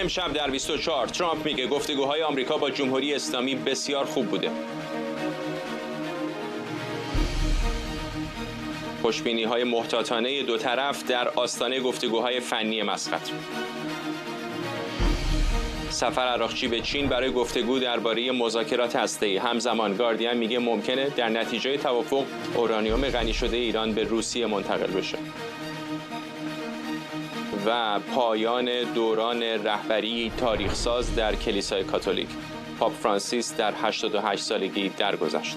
امشب در 24 ترامپ میگه گفتگوهای آمریکا با جمهوری اسلامی بسیار خوب بوده. خوشبینی‌های محتاطانه دو طرف در آستانه گفتگوهای فنی مسقط. سفر عراقچی به چین برای گفتگو درباره مذاکرات هسته‌ای. همزمان گاردین میگه ممکنه در نتیجه توافق اورانیوم غنی شده ایران به روسیه منتقل بشه. و پایان دوران رهبری تاریخساز در کلیسای کاتولیک. پاپ فرانسیس در 88 سالگی درگذشت.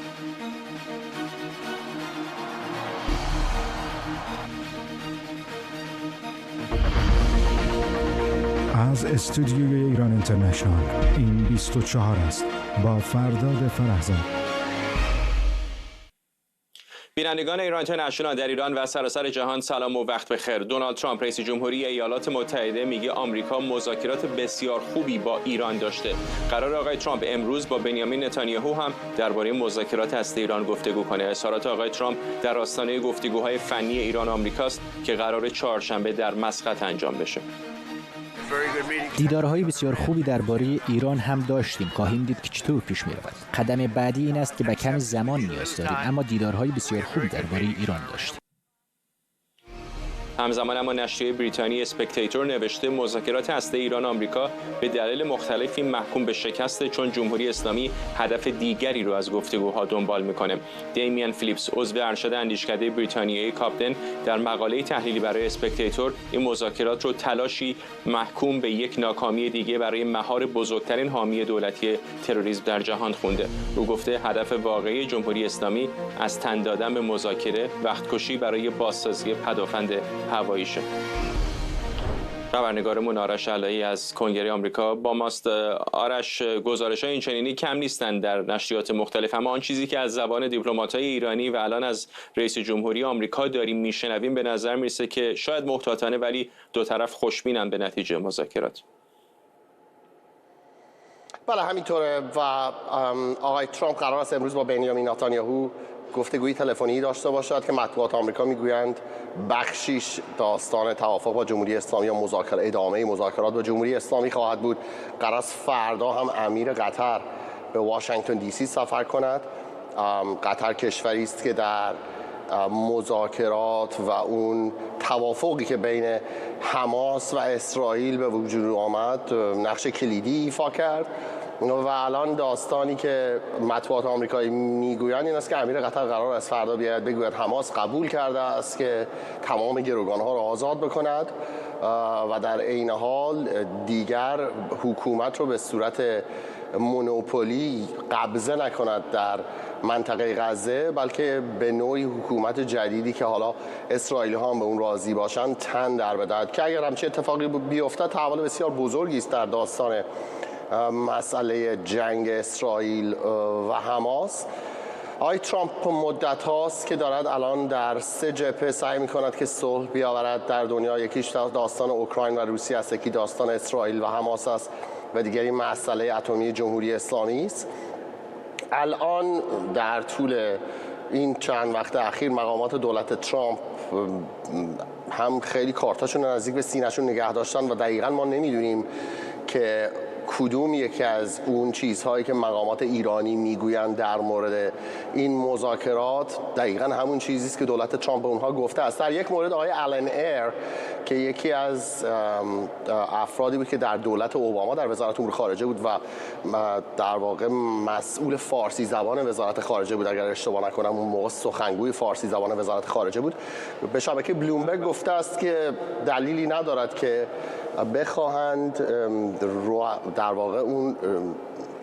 از استودیوی ایران اینترنشنال این 24 است با فرداد فرهزاد. بینندگان ایران اینترنشنال در ایران و سراسر جهان سلام و وقت بخیر. دونالد ترامپ رئیس جمهوری ایالات متحده میگه آمریکا مذاکرات بسیار خوبی با ایران داشته. قرار آقای ترامپ امروز با بنیامین نتانیاهو هم درباره مذاکرات هسته ایران گفتگو کنه. اظهارات آقای ترامپ در آستانه گفتگوهای فنی ایران و آمریکاست که قرار چهارشنبه در مسقط انجام بشه. دیدارهای بسیار خوبی درباره ایران هم داشتیم. خواهیم دید که چطور پیش می‌رود. قدم بعدی این است که به کمی زمان نیاز داریم، اما دیدارهای بسیار خوبی درباره ایران داشتیم. همزمان اما نشریه بریتانی اسپکتیتور نوشته مذاکرات هسته ایران و آمریکا به دلایل مختلفی محکوم به شکسته، چون جمهوری اسلامی هدف دیگری رو از گفتگوها دنبال میکنه. دیمین فیلیپس عضو ارشد اندیشکده بریتانیایی کاپدن در مقاله تحلیلی برای اسپکتیتور این مذاکرات رو تلاشی محکوم به یک ناکامی دیگه برای مهار بزرگترین حامی دولتی تروریسم در جهان خونده. او گفته هدف واقعی جمهوری اسلامی از تن دادن به مذاکره وقتکشی برای بازسازی پدافند هواییشه. خبرنگارمون آرش علایی از کنگره آمریکا با ماست. آرش، گزارش‌های اینچنینی کم نیستند در نشریات مختلف، اما آن چیزی که از زبان دیپلمات‌های ایرانی و الان از رئیس جمهوری آمریکا داریم میشنویم به نظر میرسه که شاید محتاطانه ولی دو طرف خوشبینن به نتیجه مذاکرات. بله همینطوره و آقای ترامپ قرار است امروز با بنیامین نتانیاهو گفتگوی تلفنی داشته باشد که مطبوعات آمریکا میگویند بخشیش داستان توافق با جمهوری اسلامی یا ادامه مذاکرات با جمهوری اسلامی خواهد بود. قرار است فردا هم امیر قطر به واشنگتن دی سی سفر کند. قطر کشوری است که در مذاکرات و اون توافقی که بین حماس و اسرائیل به وجود آمد نقش کلیدی ایفا کرد و الان داستانی که مطبوعات آمریکایی میگویند این است که امیر قطر قرار است فردا بیاید بگوید حماس قبول کرده است که تمام گروگانها را آزاد بکند و در عین حال دیگر حکومت رو به صورت مونوپولی قبضه نکند در منطقه غزه، بلکه به نوعی حکومت جدیدی که حالا اسرائیلی ها هم به اون راضی باشند تن در بدهد که اگر همچین اتفاقی بیفتد تحول بسیار بزرگی است در داستان مسئله جنگ اسرائیل و حماس. آقای ترامپ مدت هاست که دارد الان در 3 جبهه سعی می کند که صلح بیاورد در دنیا. یکیش داستان اوکراین و روسیه است، یکی داستان اسرائیل و حماس است و دیگری مسئله اتمی جمهوری اسلامی است. الان در طول این چند وقت اخیر مقامات دولت ترامپ هم خیلی کارتاشون نزدیک به سینه‌شون نگه داشتن و دقیقاً ما نمیدونیم که کدوم یکی از اون چیزهایی که مقامات ایرانی میگویند در مورد این مذاکرات دقیقاً همون چیزی است که دولت ترامپ به اونها گفته است. در یک مورد آقای آلن ایر که یکی از افرادی بود که در دولت اوباما در وزارت امور خارجه بود و در واقع مسئول فارسی زبان وزارت خارجه بود، اگر اشتباه نکنم اون موقع سخنگوی فارسی زبان وزارت خارجه بود، به شبکه بلومبرگ گفته است که دلیلی ندارد که بخواهند در واقع اون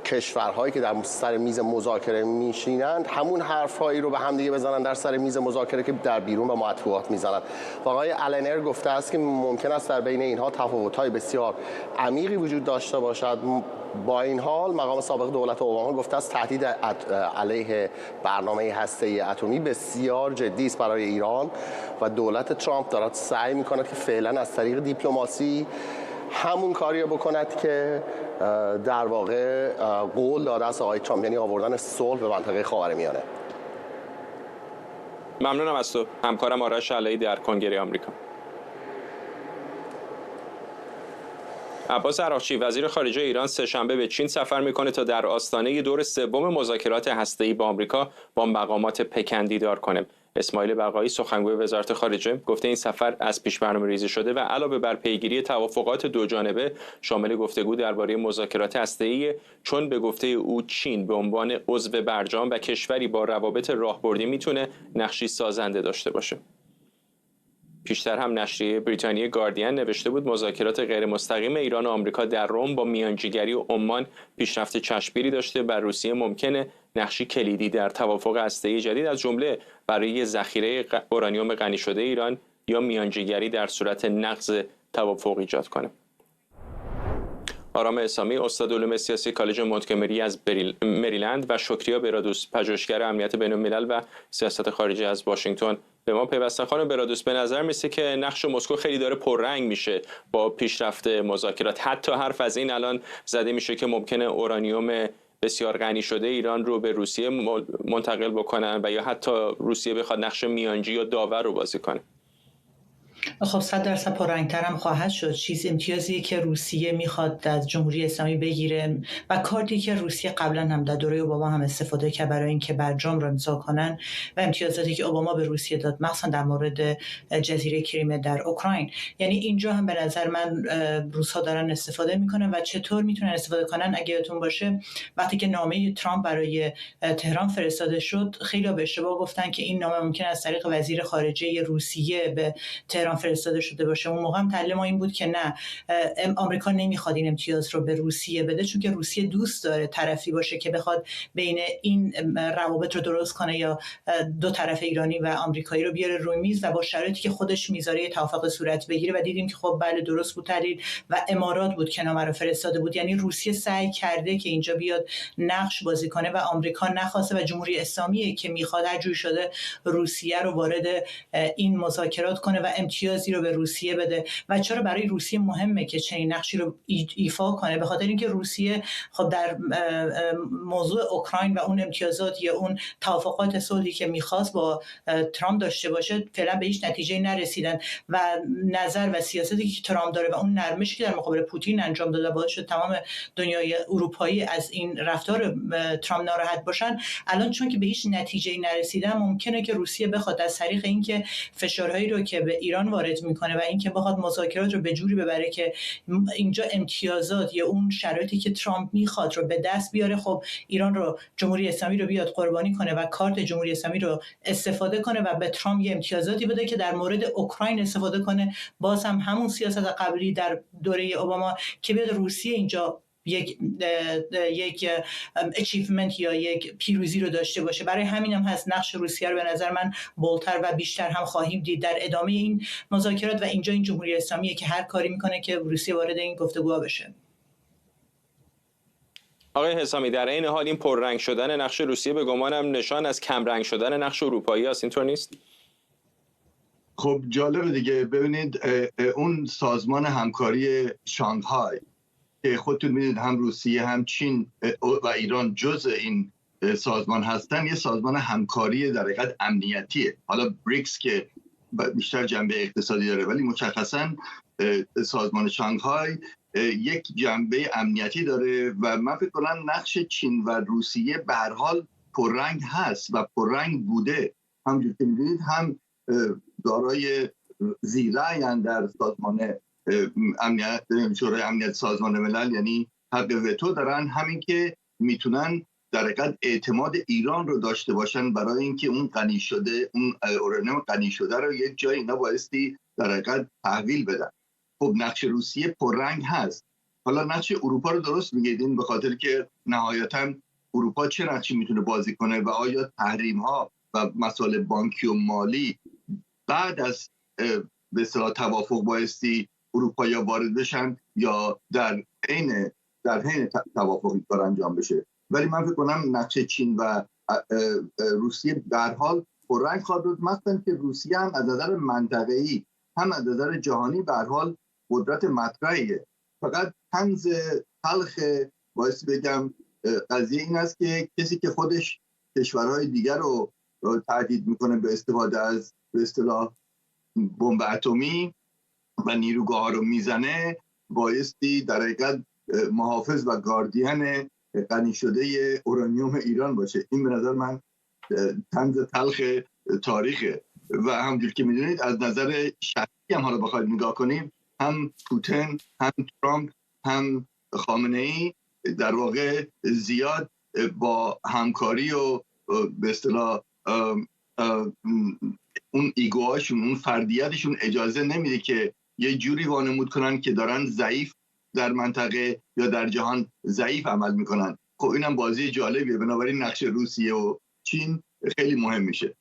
کشورهایی که در سر میز مذاکره میشینند همون حرفهایی رو به هم دیگه بزنن در سر میز مذاکره که در بیرون به مطبوعات میزنند. و آقای آلنر گفته است که ممکن است در بین اینها تفاوت‌های بسیار عمیقی وجود داشته باشد. با این حال مقام سابق دولت اوباما گفته است تهدید علیه برنامه هسته‌ای اتمی بسیار جدی است برای ایران و دولت ترامپ دارد سعی می‌کند که فعلا از طریق دیپلماسی همون کاری بکند که در واقع قول داده است آقای ترامپ، یعنی آوردن صلح به منطقه خاورمیانه. ممنونم از تو. همکارم آرش علایی در کنگره آمریکا. عباس عراقچی وزیر خارجه ایران سه‌شنبه به چین سفر میکنه تا در آستانه دور سوم مذاکرات هسته‌ای با آمریکا با مقامات پکن دیدار کنه. اسماعیل بقایی سخنگوی وزارت خارجه گفته این سفر از پیش برنامه‌ریزی شده و علاوه بر پیگیری توافقات دوجانبه شامل گفتگو درباره مذاکرات هسته‌ای، چون به گفته او چین به عنوان عضو برجام و کشوری با روابط راهبردی میتونه نقشی سازنده داشته باشه. پیشتر هم نشریه بریتانیای گاردین نوشته بود مذاکرات غیر مستقیم ایران و آمریکا در روم با میانجیگری و عمان پیشرفت چشمگیری داشته و روسیه ممکنه نقشی کلیدی در توافق هسته‌ای جدید از جمله برای ذخیره اورانیوم غنی شده ایران یا میانجیگری در صورت نقض توافق ایجاد کنه. آرام اسامی استاد علوم سیاسی کالج مونتگومری از مریلند و شکریا برادوس پژوهشگر امنیت بین‌الملل و سیاست خارجی از واشنگتن به ما پیوستن. خانم برادوس، به نظر میسه که نقش مسکو خیلی داره پررنگ میشه با پیشرفت مذاکرات. حتی حرف از این الان زده میشه که ممکنه اورانیوم بسیار غنی شده ایران رو به روسیه منتقل بکنن و یا حتی روسیه بخواد نقش میانجی یا داور رو بازی کنه. خب 100% پررنگ‌تر هم خواهد شد. امتیازی که روسیه میخواد از جمهوری اسلامی بگیره و کارتی که روسیه قبلا هم در دوره اوباما هم استفاده کرد برای اینکه برجام را امضا کنن و امتیازاتی که اوباما به روسیه داد مخصوصا در مورد جزیره کریمه در اوکراین، یعنی اینجا هم به نظر من روس‌ها دارن استفاده میکنن و چطور میتونن استفاده کنن. اگه یادتون باشه وقتی که نامه ترامپ برای تهران فرستاده شد خیلی به اشتباه گفتن که این نامه ممکن از طریق وزیر خارجه روسیه به تهران فرستاده شده باشه. اون موقع هم تحلیل ما این بود که نه، آمریکا نمیخواد این امتیاز رو به روسیه بده، چون که روسیه دوست داره طرفی باشه که بخواد بین این روابط رو درست کنه یا دو طرف ایرانی و آمریکایی رو بیاره روی میز و با شرایطی که خودش میذاره توافق صورت بگیره. و دیدیم که خب بله درست بود تحلیل و امارات بود که نامه رو فرستاده بود. یعنی روسیه سعی کرده که اینجا بیاد نقش بازی کنه و آمریکا نخواسته و جمهوری اسلامی که میخواد هر جوری شده روسیه رو وارد این مذاکرات کنه و امتیازی رو به روسیه بده. و چرا برای روسیه مهمه که چنین نقشی رو ایفا کنه؟ به خاطر اینکه روسیه خب در موضوع اوکراین و اون امتیازات یا اون توافقات صلحی که می‌خواست با ترامپ داشته باشه فعلا به هیچ نتیجه‌ای نرسیدن و نظر و سیاستی که ترامپ داره و اون نرمشی که در مقابل پوتین انجام داده باعث شد تمام دنیای اروپایی از این رفتار ترامپ ناراحت باشن. الان چون که به هیچ نتیجه‌ای نرسیدن ممکنه که روسیه بخواد از طریق اینکه فشارهایی رو که به ایران وارد میکنه و اینکه بخواد مذاکرات رو به جوری ببره که اینجا امتیازات یا اون شرایطی که ترامپ میخواد رو به دست بیاره، خب ایران رو جمهوری اسلامی رو بیاد قربانی کنه و کارت جمهوری اسلامی رو استفاده کنه و به ترامپ یه امتیازاتی بده که در مورد اوکراین استفاده کنه. باز هم همون سیاست قبلی در دوره اوباما که بیاد روسیه اینجا یک اچیومنت یا یک پیروزی رو داشته باشه. برای همین هم هست نقش روسیه رو به نظر من بولتر و بیشتر هم خواهیم دید در ادامه این مذاکرات و اینجا این جمهوری اسلامیه که هر کاری میکنه که روسیه وارد این گفتگوها بشه. آقای حسامی، در این حال این پررنگ شدن نقش روسیه به گمانم نشان از کم رنگ شدن نقش اروپایی است، اینطور نیست؟ خب جالبه دیگه. ببینید اون سازمان همکاری شانگهای که خودتون میدونید هم روسیه هم چین و ایران جزء این سازمان هستن، یه سازمان همکاری در حقیقت امنیتیه. حالا بریکس که بیشتر جنبه اقتصادی داره ولی مشخصا سازمان شانگهای یک جنبه امنیتی داره و من فکر کنم نقش چین و روسیه به هر حال پررنگ هست و پررنگ بوده. همونجور که میدونید هم دارای زیرایند در سازمان امنیت، شورای امنیت سازمان ملل، یعنی حق وتو دارن، همین که میتونن در حقیقت اعتماد ایران رو داشته باشن برای اینکه اون غنی شده، اون اورانیوم غنی شده رو یک جای اینا بایستی در حقیقت تحویل بدن. خب نقش روسیه پررنگ هست. حالا نقش اروپا رو درست میگید، به خاطر که نهایتاً اروپا چه نقشی میتونه بازی کنه و آیا تحریم ها و مسائل بانکی و مالی بعد از به اصطلاح توافق بایستی اروپایی‌ها وارد بشن یا در حین توافقی کار انجام بشه. ولی من فکر کنم نقش چین و روسیه به هر حال پررنگ خواهد بود، مثلا که روسیه هم از نظر منطقه‌ای هم از نظر جهانی به هر حال قدرت مطرحیه. فقط طنز تلخ بایستی بگم قضیه این است که کسی که خودش کشورهای دیگر رو تهدید میکنه به استفاده از به اصطلاح بمب اتمی و نیروگاه‌ها رو میزنه، بایستی در حقیقت محافظ و گاردین غنی شده اورانیوم ایران باشه. این به نظر من طنز تلخ تاریخه و همونجور که میدونید از نظر شخصی هم حالا بخواید نگاه کنیم، هم پوتین، هم ترامپ، هم خامنه‌ای در واقع زیاد با همکاری و به اصطلاح اون ایگوهاشون، اون فردیتشون اجازه نمیده که یه جوری وانمود کنن که دارن ضعیف در منطقه یا در جهان ضعیف عمل میکنن. خب اینم بازی جالبیه، بنابراین نقش روسیه و چین خیلی مهم میشه.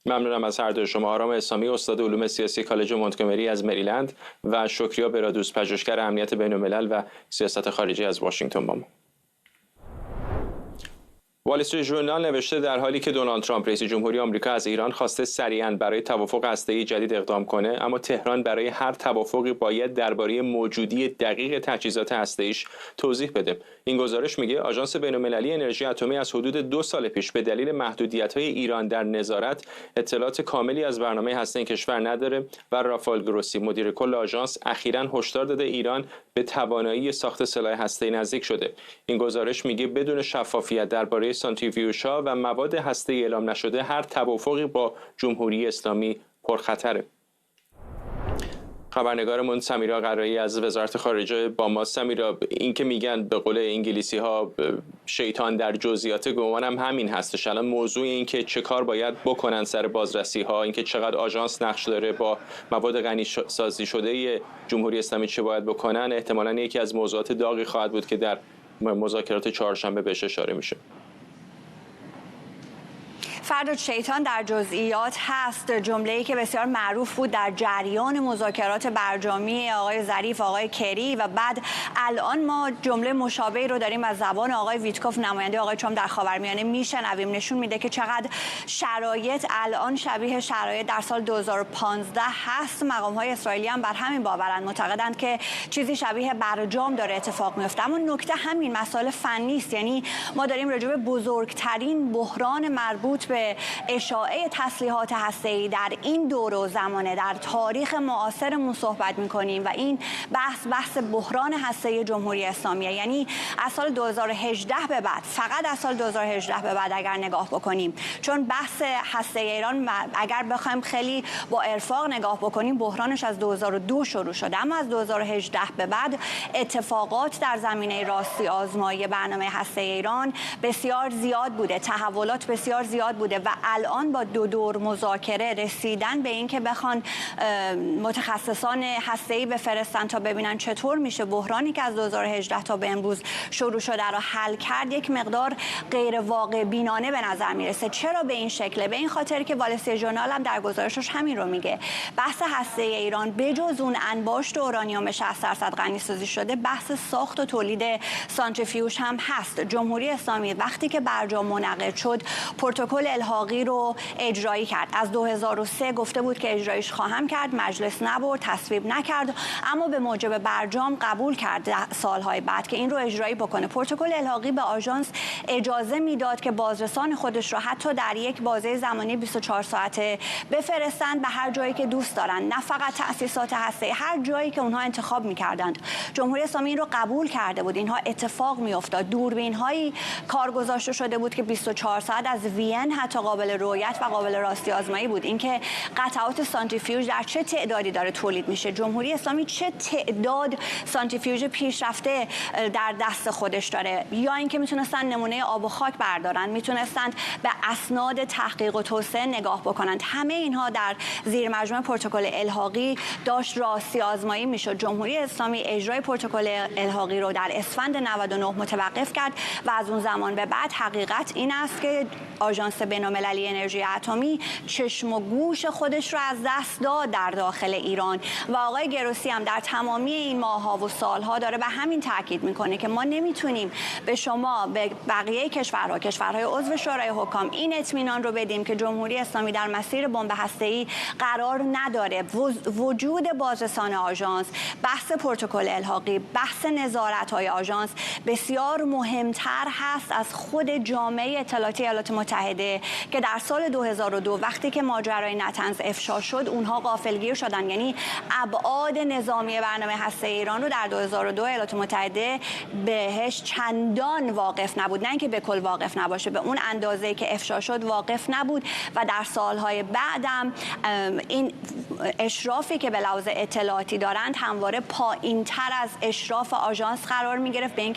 ممنونم از هر دو شما. آرام اسلامی، استاد علوم سیاسی کالج مونتگومری از مریلند و شکریا برادوس، پژوهشگر امنیت بین‌الملل و سیاست خارجی از واشنگتن با ما. وال استریت ژورنال نوشته در حالی که دونالد ترامپ رئیس جمهوری آمریکا از ایران خواسته سریعاً برای توافق هسته‌ای جدید اقدام کنه، اما تهران برای هر توافقی باید درباره موجودی دقیق تجهیزات هسته‌ایش توضیح بده. این گزارش میگه آژانس بین‌المللی انرژی اتمی از حدود 2 سال پیش به دلیل محدودیت‌های ایران در نظارت اطلاعات کاملی از برنامه هسته‌ای کشور نداره و رافائل گروسی مدیر کل آژانس اخیراً هشدار داده ایران به توانایی ساخت سلاح هسته‌ای نزدیک شده. این گزارش میگه بدون شفافیت درباره سانتریفیوژها و مواد هسته‌ای اعلام نشده هر توافقی با جمهوری اسلامی پرخطره. خبرنگارمون سمیرا قرایی از وزارت خارجه با ما. سمیرا، این که میگن به قول انگلیسی ها شیطان در جزئیات، گمانم همین هستش. الان موضوع این که چه کار باید بکنن سر بازرسی ها، این که چقدر آژانس نقش داره با مواد غنی سازی شده جمهوری اسلامی چه باید بکنن، احتمالاً یکی از موضوعات داغی خواهد بود که در مذاکرات چهارشنبه بهش اشاره میشه. فرد شیطان در جزئیات هست، جمله‌ای که بسیار معروف بود در جریان مذاکرات برجامی آقای ظریف، آقای کری و بعد الان ما جمله مشابهی رو داریم از زبان آقای ویتکوف، نماینده آقای ترامپ در خاورمیانه میشنویم. نشون میده که چقدر شرایط الان شبیه شرایط در سال 2015 هست. مقام‌های اسرائیلی هم بر همین باورند، معتقدند که چیزی شبیه برجام داره اتفاق میفته. اما نکته همین مسائل فنی است، یعنی ما داریم راجع به بزرگترین بحران مربوط به اشاعه تسلیحات هسته‌ای در این دوره و زمانه در تاریخ معاصرمون صحبت می‌کنیم و این بحث بحران هسته‌ای جمهوری اسلامیه. یعنی از سال 2018 به بعد، فقط از سال 2018 به بعد اگر نگاه بکنیم، چون بحث هسته‌ای ایران اگر بخوایم خیلی با ارفاق نگاه بکنیم بحرانش از 2002 شروع شده، اما از 2018 به بعد اتفاقات در زمینه راستی آزمایی برنامه هسته‌ای ایران بسیار زیاد بوده، تحولات بسیار زیاد بوده و الان با 2 دور مذاکره رسیدن به این که بخوان متخصصان هسته‌ای بفرستن تا ببینن چطور میشه بحرانی که از 2018 تا به امروز شروع شده رو حل کرد، یک مقدار غیر واقع بینانه به نظر میرسه. چرا به این شکله؟ به این خاطر که وال استریت ژورنال هم در گزارشش همین رو میگه. بحث هسته‌ای ایران بجز اون انباشت اورانیوم 60% غنی سازی شده، بحث ساخت و تولید سانتریفیوژ هم هست. جمهوری اسلامی وقتی که برجام منعقد شد پروتکل الحاقی رو اجرایی کرد. از 2003 گفته بود که اجرایش خواهم کرد، مجلس نبرد، تصویب نکرد، اما به موجب برجام قبول کرد سالهای بعد که این رو اجرایی بکنه. پروتکل الحاقی به آژانس اجازه میداد که بازرسان خودش رو حتی در یک بازه زمانی 24 ساعته بفرستند به هر جایی که دوست دارن، نه فقط تأسیسات هسته‌ای، هر جایی که اونها انتخاب میکردند. جمهوری اسلامی این رو قبول کرده بود. اینها اتفاق میافتاد. دوربین‌هایی کار گذاشته شده بود که 24 ساعت از وین حتی قابل رؤیت و قابل راستی آزمایی بود. اینکه قطعات سانتریفیوژ در چه تعدادی داره تولید میشه، جمهوری اسلامی چه تعداد سانتریفیوژ پیشرفته در دست خودش داره، یا اینکه میتونستن نمونه آب و خاک بردارن، میتونستن به اسناد تحقیق و توسعه نگاه بکنند. همه اینها در زیر مجموعه پروتکل الحاقی داشت راستی آزمایی میشد. جمهوری اسلامی اجرای پروتکل الحاقی رو در اسفند 99 متوقف کرد و از اون زمان به بعد حقیقت این است که آژانس بین‌المللی انرژی اتمی چشم و گوش خودش رو از دست داد در داخل ایران و آقای گروسی هم در تمامی این ماه‌ها و سال‌ها داره به همین تاکید میکنه که ما نمیتونیم به شما، به بقیه کشورهای عضو شورای حکام این اطمینان رو بدیم که جمهوری اسلامی در مسیر بمب هسته‌ای قرار نداره. وجود بازرسان آژانس، بحث پروتکل الحاقی، بحث نظارت‌های آژانس بسیار مهمتر هست از خود جامعه اطلاعاتی ایالات متحده شده که در سال 2002 وقتی که ماجرای نتنز افشا شد اونها غافلگیر شدن، یعنی ابعاد نظامی برنامه هسته ایران رو در 2002 ایالات متحده بهش چندان واقف نبود، نه اینکه به کل واقف نباشه، به اون اندازه که افشا شد واقف نبود و در سالهای بعدم این اشرافی که به لحاظ اطلاعاتی دارند همواره پایین‌تر از اشراف آژانس قرار می‌گرفت، به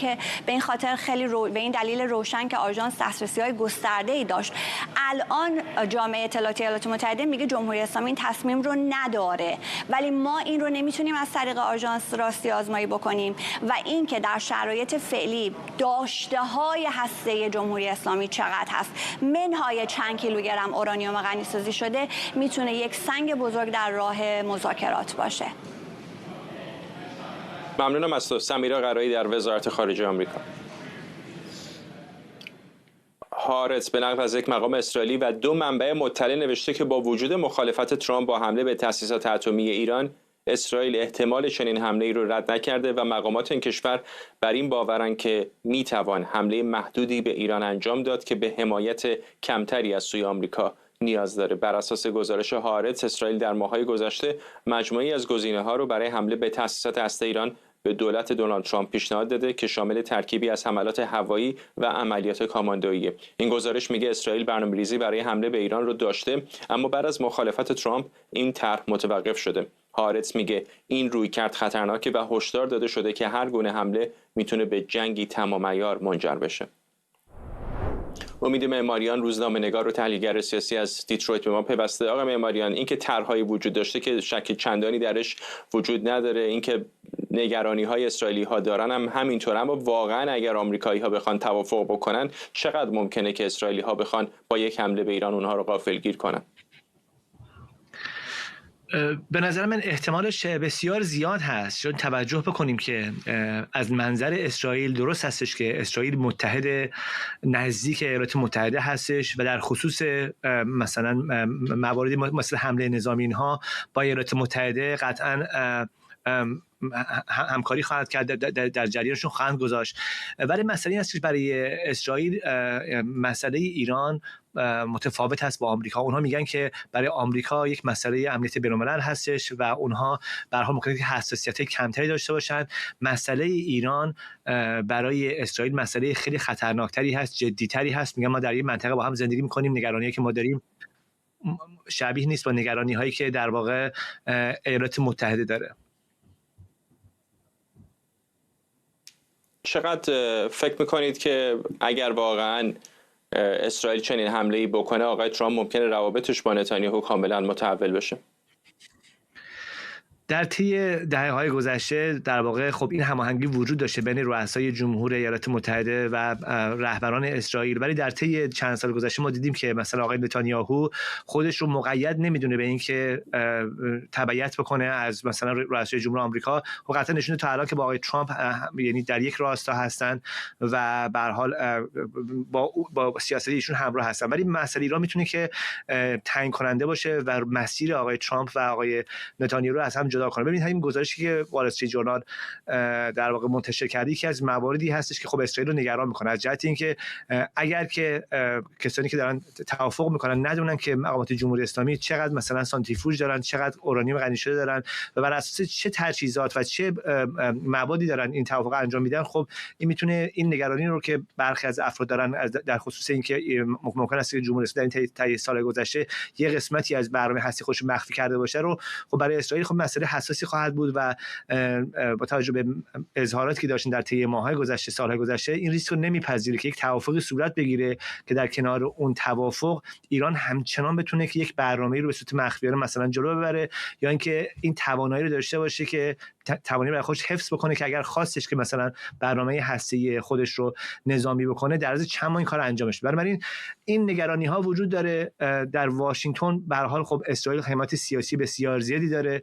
این خاطر خیلی به این دلیل روشن که آژانس دسترسی‌های گسترده‌ای داشت. الان جامعه اطلاعاتی ایالات متحده میگه جمهوری اسلامی این تصمیم رو نداره، ولی ما این رو نمیتونیم از طریق آژانس راستی آزمایی بکنیم و این که در شرایط فعلی داشته‌های هسته جمهوری اسلامی چقدر هست، منهای چند کیلوگرم اورانیوم غنی‌سازی شده، میتونه یک سنگ بزرگ در راه مذاکرات باشه. ممنونم از تو. سمیرا قرایی در وزارت خارجه آمریکا. هارتز به نقل از یک مقام اسرائیلی و 2 منبع مطلع نوشته که با وجود مخالفت ترامپ با حمله به تأسیسات اتمی ایران، اسرائیل احتمال چنین حمله‌ای رو رد نکرده و مقامات این کشور بر این باورند که میتوان حمله محدودی به ایران انجام داد که به حمایت کمتری از سوی آمریکا نیاز داره. بر اساس گزارش هارتز، اسرائیل در ماه‌های گذشته مجموعی از گزینه‌ها رو برای حمله به تأسیسات هسته ایران به دولت دونالد ترامپ پیشنهاد داده که شامل ترکیبی از حملات هوایی و عملیات کاماندویی. این گزارش میگه اسرائیل برنامه‌ریزی برای حمله به ایران رو داشته، اما بعد از مخالفت ترامپ این طرح متوقف شده. هارتز میگه این رویکرد خطرناکه و هشدار داده شده که هر گونه حمله میتونه به جنگی تمام عیار منجر بشه. امید معماریان، روزنامه‌نگار و تحلیلگر سیاسی از دیترویت به ما پیوسته. آقای معماریان، اینکه طرح‌هایی وجود داشته که شک چندانی درش وجود نداره، اینکه نگرانی‌های اسرائیلی‌ها دارن هم همینطور، اما واقعا اگر آمریکایی‌ها بخوان توافق بکنن چقدر ممکنه که اسرائیلی‌ها بخوان با یک حمله به ایران اونها رو غافلگیر کنن؟ به نظر من احتمالش بسیار زیاد هست، چون توجه بکنیم که از منظر اسرائیل درست هستش که اسرائیل متحد نزدیک ایالات متحده هستش و در خصوص مثلا مواردی مثل حمله نظامی اینها با ایالات متحده قطعا همکاری خواهد کرد، در جریانشون خواهند گذاشت. ولی مسئله این است که برای اسرائیل مسئله ایران متفاوت است با آمریکا. اونها میگن که برای آمریکا یک مسئله امنیت بین‌الملل هستش و اونها به هر حال ممکنه که حساسیت کمتری داشته باشند. مسئله ایران برای اسرائیل مسئله خیلی خطرناکتری هست، جدیتری هست. میگن ما در این منطقه با هم زندگی می‌کنیم، نگرانی‌هایی که ما داریم شبیه نیست با نگرانی‌هایی که در واقع ایالات متحده داره. چقدر فکر میکنید که اگر واقعا اسرائیل چنین حمله‌ای بکنه آقای ترامپ ممکنه روابطش با نتانیاهو کاملا متحول بشه؟ در طی دهه‌های گذشته در واقع خب این هماهنگی وجود داشته بین رؤسای جمهور ایالات متحده و رهبران اسرائیل، ولی در طی چند سال گذشته ما دیدیم که مثلا آقای نتانیاهو خودش رو مقید نمیدونه به اینکه تبعیت بکنه از مثلا رؤسای جمهور آمریکا. و قطعا نشونه تا الان که با آقای ترامپ یعنی در یک راستا هستن و به هر حال با سیاست ایشون همراه هستن، ولی مسئله ایران میتونه که تعیین کننده باشه و مسیر آقای ترامپ و آقای نتانیاهو رو از هم جدا کنه. ببینید همین گزارشی که وال استریت جورنال در واقع منتشر کرده یکی از مواردی هستش که خب اسرائیل رو نگران میکنه، از جهت اینکه اگر که کسانی که دارن توافق میکنن ندونن که مقامات جمهوری اسلامی چقدر مثلا سانتریفوژ دارن، چقدر اورانیوم غنی شده دارن و بر اساس چه تجهیزات و چه موادی دارن این توافق انجام میدن، خب این میتونه این نگرانی رو که برخی از افراد دارن در خصوص اینکه ممکن است که جمهوری اسلامی در این طی سال گذشته یه قسمتی از برنامه هستی خودش مخفی کرده باشه رو خب برای اسرائیل خب مسئله حساسی خواهد بود و با توجه به اظهاراتی که داشتن در طی ماه‌های گذشته، سال‌های گذشته، این ریسک رو نمیپذیره که یک توافقی صورت بگیره که در کنار اون توافق ایران همچنان بتونه که یک برنامه‌ای رو به صورت مخفیانه مثلا جلو ببره یا اینکه این توانایی رو داشته باشه که توانایی برای خودش حفظ بکنه که اگر خواستش که مثلا برنامه هسته‌ای خودش رو نظامی بکنه در عرض چند ماه این کار انجامش بده. بنابراین این نگرانی‌ها وجود داره. در واشنگتن به هر حال خب اسرائیل حمایت سیاسی بسیار زیادی داره.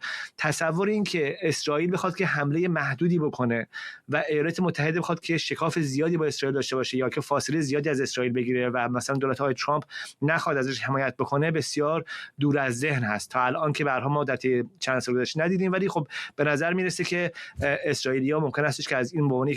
تصور این که اسرائیل بخواد که حمله محدودی بکنه و ایالات متحده بخواد که شکاف زیادی با اسرائیل داشته باشه یا که فاصله زیادی از اسرائیل بگیره و مثلا دولت‌های ترامپ نخواد ازش حمایت بکنه بسیار دور از ذهن هست. تا الان که به هر حال ما در چند سال گذشته ندیدیم، ولی خب به نظر میرسه که اسرائیلی‌ها ممکن استش که از این عنوان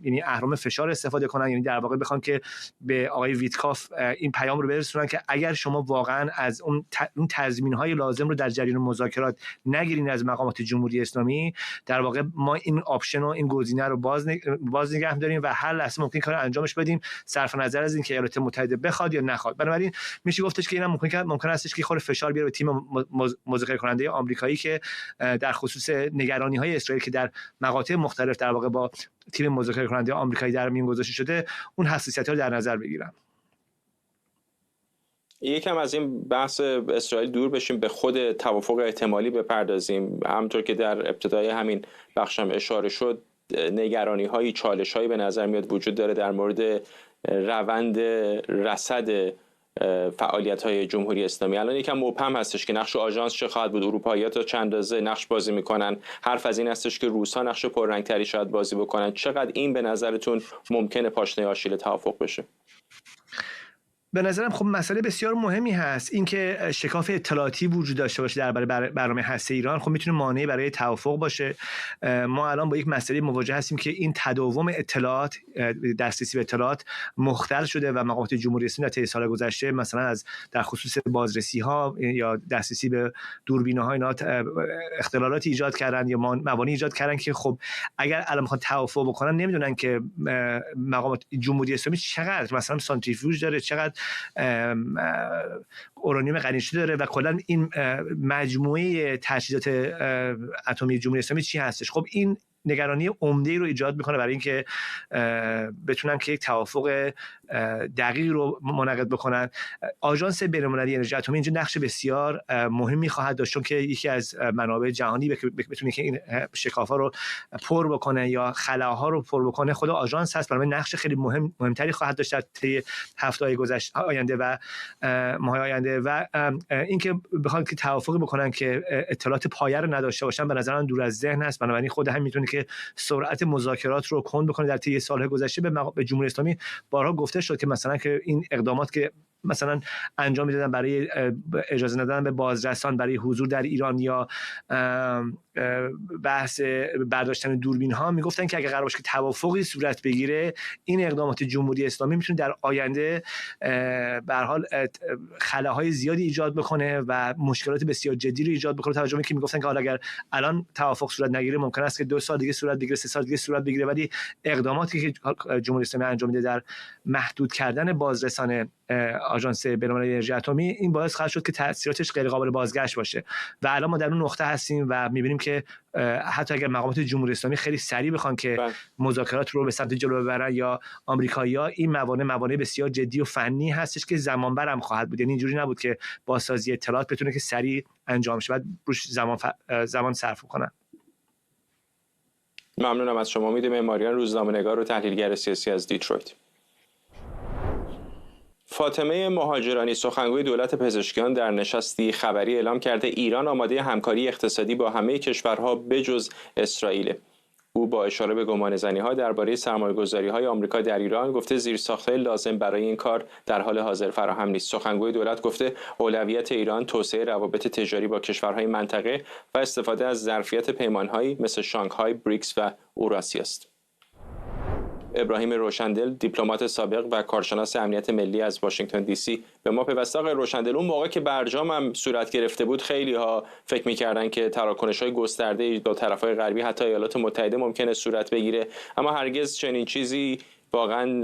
یعنی اهرم فشار استفاده کنن، یعنی در واقع بخوان که به آقای ویتکاف این پیام رو برسونن که اگر شما واقعا از اون تضمین‌های لازم رو در جریان مذاکرات نگیرین از مقامات جمهوری اسلامی، در واقع ما این آپشن و این گزینه رو باز نگه داریم و هر لحظه ممکن کار انجامش بدیم صرف نظر از اینکه ایالات متحده بخواد یا نخواد. بنابراین میشه گفتش که اینم ممکن استش که خود فشار بیاره به تیم مذاکره کننده آمریکایی که در خصوص نگرانی‌های اسرائیل که در مقاطع مختلف در واقع با تیم مذاکره کننده آمریکایی در میون گذاشته شده، اون حساسیت‌ها رو در نظر بگیرن. یکم از این بحث اسرائیل دور بشیم، به خود توافق احتمالی بپردازیم. همونطور که در ابتدای همین بخشم اشاره شد، نگرانی‌های، چالش‌هایی به نظر میاد وجود داره در مورد روند رصد فعالیت‌های جمهوری اسلامی. الان یکم مبهم هستش که نقش آژانس چه خواهد بود، اروپایی‌ها تا چند اندازه نقش بازی میکنن، حرف از این هستش که روس‌ها نقش پررنگ‌تری شاید بازی بکنن. چقدر این به نظرتون ممکنه پاشنه آشیل توافق بشه؟ به نظرم خب مسئله بسیار مهمی هست. اینکه شکاف اطلاعاتی وجود داشته باشه درباره برنامه هسته ایران خب میتونه مانعی برای توافق باشه. ما الان با یک مسئله مواجه هستیم که این تداوم اطلاعات، دسترسی به اطلاعات مختل شده و مقامات جمهوری اسلامی در طی سال گذشته مثلا از در خصوص بازرسی‌ها یا دسترسی به دوربین‌ها اینا اختلالاتی ایجاد کردن یا موانعی ایجاد کردن که خب اگر الان میخوان توافق بکنن نمیدونن که مقامات جمهوری اسلامی چقدر مثلا سانتریفیوژ داره، چقدر اورانیوم غنی شده داره و کلا این مجموعه تجهیزات اتمی جمهوری اسلامی چی هستش. خب این نگرانی عمده‌ای رو ایجاد میکنه برای اینکه بتونن که یک توافق دقیق رو منعقد بکنن. آژانس بین‌المللی انرژی اتمی اینجا نقش بسیار مهمی خواهد داشت، چون که یکی از منابع جهانی بتونه که این شکاف‌ها رو پر بکنه یا خلاها رو پر بکنه خود آژانس هست. برای نقش خیلی مهمتری خواهد داشت در طی هفته‌های گذشته آینده و ماه‌های آینده و اینکه بخوان که توافقی بکنن که اطلاعات پایه رو نداشته باشن به نظر من دور از ذهن است. بنابراین خود هم میتونه که سرعت مذاکرات رو کند بکنه. در طی سال‌های گذشته به جمهوری اسلامی بارها گفته شد که مثلا که این اقدامات که مثلا انجام میدادن برای اجازه ندادن به بازرسان برای حضور در ایران یا بحث برداشتن دوربین ها، میگفتن که اگر قرار باشه که توافقی صورت بگیره این اقدامات جمهوری اسلامی میتونه در آینده به هر حال خلاهای زیادی ایجاد بکنه و مشکلات بسیار جدی رو ایجاد بکنه. توجه می که میگفتن که حالا اگر الان توافق صورت نگیره ممکن است که 2 سال دیگه صورت بگیره، 3 سال دیگه صورت بگیره، ولی اقداماتی که جمهوری اسلامی انجام میده در محدود کردن بازرسان آژانس بین‌المللی انرژی اتمی این باعث خواهد شد که تاثیراتش غیر قابل بازگشت باشه و الان ما در اون نقطه هستیم و می‌بینیم که حتی اگر مقامات جمهوری اسلامی خیلی سریع بخوان که مذاکرات رو به سمت جلو ببرن یا آمریکایی‌ها، این موانع بسیار جدی و فنی هستش که زمان بر هم خواهد بود. یعنی اینجوری نبود که بازسازی اطلاعات بتونه که سریع انجام شه، بعد روش زمان صرف کنن. ممنونم از شما. امید معماریان، روزنامه‌نگار و تحلیلگر سیاسی از دیترویت. فاطمه مهاجرانی، سخنگوی دولت پزشکیان، در نشستی خبری اعلام کرده ایران آماده همکاری اقتصادی با همه کشورها بجز اسرائیل. او با اشاره به گمانه‌زنی‌ها درباره سرمایه‌گذاری‌های آمریکا در ایران گفته زیرساخت‌های لازم برای این کار در حال حاضر فراهم نیست. سخنگوی دولت گفته اولویت ایران توسعه روابط تجاری با کشورهای منطقه و استفاده از ظرفیت پیمان‌هایی مثل شانگهای، بریکس و اوراسیا است. ابراهیم روشندل، دیپلمات سابق و کارشناس امنیت ملی از واشنگتن دی سی به ما پیوسته. آقای روشندل، اون موقع که برجام هم صورت گرفته بود خیلی ها فکر می‌کردن که تراکنش‌های گسترده با طرف‌های غربی حتی ایالات متحده ممکنه صورت بگیره، اما هرگز چنین چیزی واقعا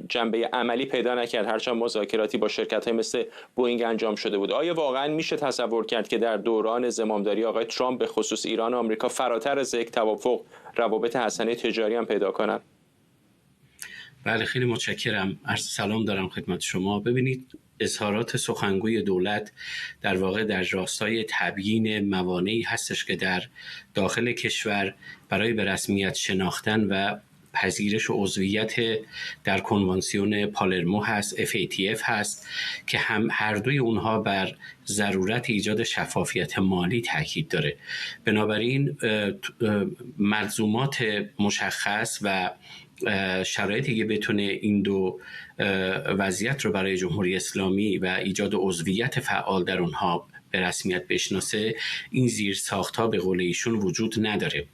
جنبه عملی پیدا نکرد، هرچند مذاکراتی با شرکت‌های مثل بوئینگ انجام شده بود. آیا واقعا میشه تصور کرد که در دوران زمامداری آقای ترامپ به خصوص ایران و آمریکا فراتر از یک توافق روابط حسنه تجاری هم پیدا کنن؟ بله، خیلی متشکرم. عرض سلام دارم خدمت شما. ببینید، اظهارات سخنگوی دولت در واقع در راستای تبیین موانعی هستش که در داخل کشور برای به رسمیت شناختن و پذیرش و عضویت در کنوانسیون پالرمو هست، FATF هست که هر دوی اونها بر ضرورت ایجاد شفافیت مالی تاکید داره. بنابراین ملزومات مشخص و شرایطی که بتونه این دو وضعیت رو برای جمهوری اسلامی و ایجاد عضویت فعال در اونها به رسمیت بشناسه، این زیرساخت‌ها به قول ایشون وجود نداره.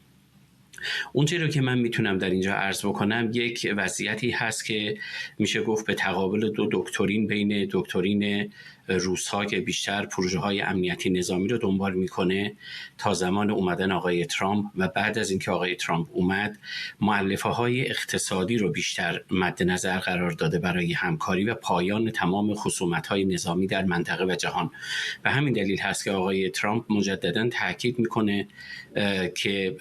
اونچه رو که من میتونم در اینجا عرض بکنم یک وضعیتی هست که میشه گفت به تقابل دو دکترین بین دکترین روس‌ها که بیشتر پروژه‌های امنیتی نظامی رو دنبال میکنه تا زمان اومدن آقای ترامپ و بعد از اینکه آقای ترامپ اومد مؤلفه‌های اقتصادی رو بیشتر مد نظر قرار داده برای همکاری و پایان تمام خصومت‌های نظامی در منطقه و جهان. و همین دلیل هست که آقای ترامپ مجدداً تاکید میکنه که